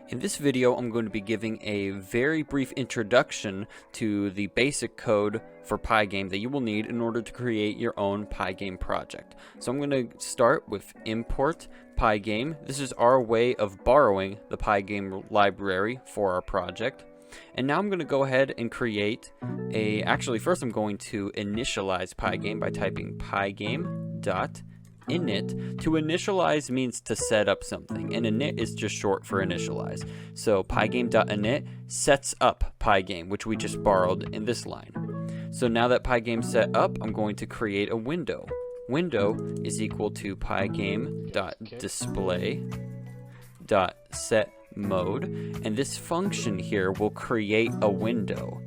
In this video, I'm going to be giving a very brief introduction to the basic code for Pygame that you will need in order to create your own Pygame project. So I'm going to start with import Pygame. This is our way of borrowing the Pygame library for our project. And now I'm going to go ahead and create actually first I'm going to initialize Pygame by typing pygame.init. To initialize means to set up something, and init is just short for initialize. So pygame.init sets up Pygame, which we just borrowed in this line. So now that Pygame's set up, I'm going to create a window. Window is equal to pygame.display.setMode, and this function here will create a window.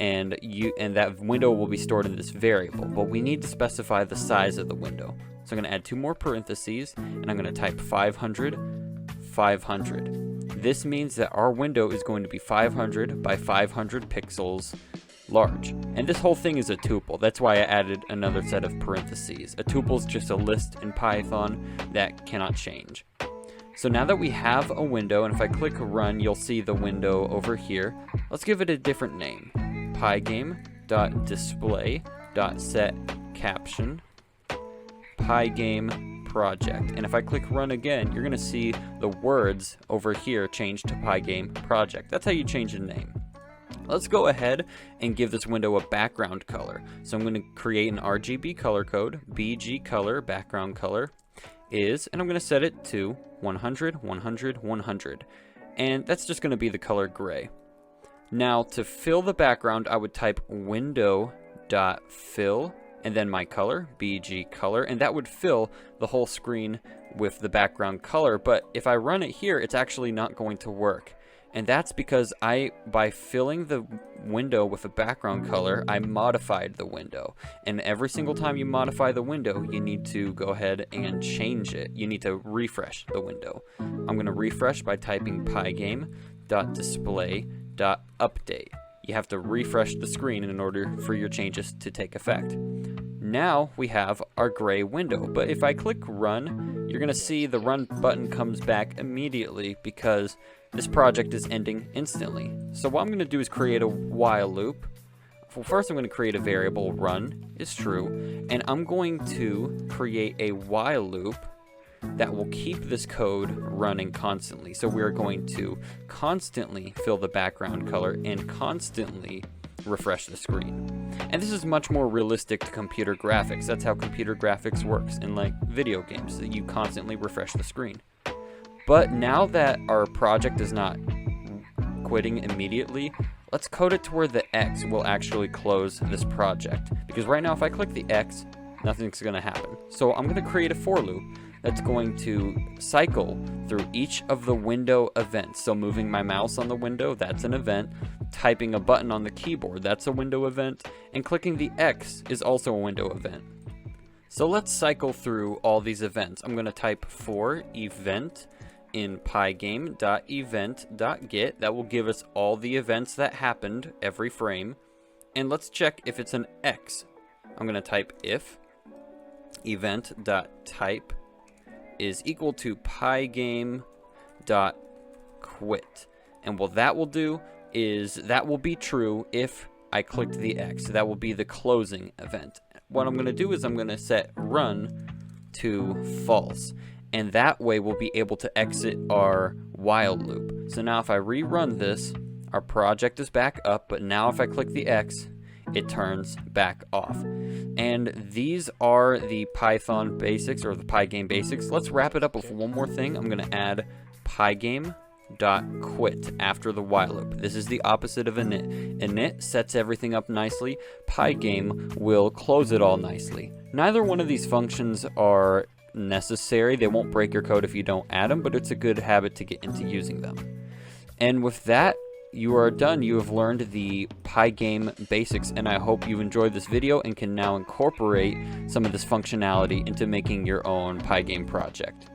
And that window will be stored in this variable, but we need to specify the size of the window. So I'm going to add two more parentheses, and I'm going to type 500, 500. This means that our window is going to be 500 by 500 pixels large. And this whole thing is a tuple. That's why I added another set of parentheses. A tuple is just a list in Python that cannot change. So now that we have a window, and if I click run, you'll see the window over here. Let's give it a different name. Pygame.display.setCaption Pygame project. And if I click run again, you're going to see the words over here change to Pygame project. That's how you change the name. Let's go ahead and give this window a background color. So I'm going to create an RGB color code. BG color, background color is, and I'm going to set it to 100, 100, 100. And that's just going to be the color gray. Now to fill the background, I would type window.fill and then my color, BG color, and that would fill the whole screen with the background color. But if I run it here, it's actually not going to work. And that's because by filling the window with a background color, I modified the window. And every single time you modify the window, you need to go ahead and change it. You need to refresh the window. I'm going to refresh by typing pygame.display.update. You have to refresh the screen in order for your changes to take effect. Now we have our gray window, but if I click run, you're going to see the run button comes back immediately because this project is ending instantly. So what I'm going to do is create a while loop. Well, first I'm going to create a variable run is true, and I'm going to create a while loop that will keep this code running constantly. So we're going to constantly fill the background color and constantly refresh the screen. And this is much more realistic to computer graphics. That's how computer graphics works in like video games, that you constantly refresh the screen. But now that our project is not quitting immediately, let's code it to where the X will actually close this project. Because right now if I click the X, nothing's going to happen. So I'm going to create a for loop that's going to cycle through each of the window events. So moving my mouse on the window, that's an event. Typing a button on the keyboard, that's a window event. And clicking the X is also a window event. So let's cycle through all these events. I'm going to type for event in pygame.event.get. That will give us all the events that happened every frame. And let's check if it's an X. I'm going to type if event.type is equal to pygame.quit. And what that will do is that will be true if I clicked the X. So that will be the closing event. What I'm going to do is I'm going to set run to false. And that way we'll be able to exit our while loop. So now if I rerun this, our project is back up, but now if I click the X, it turns back off. And these are the Python basics, or the Pygame basics. Let's wrap it up with one more thing. I'm going to add pygame.quit after the while loop. This is the opposite of init. Init sets everything up nicely. Pygame will close it all nicely. Neither one of these functions are necessary. They won't break your code if you don't add them, but it's a good habit to get into using them. And with that, you are done. You have learned the Pygame basics, and I hope you enjoyed this video and can now incorporate some of this functionality into making your own Pygame project.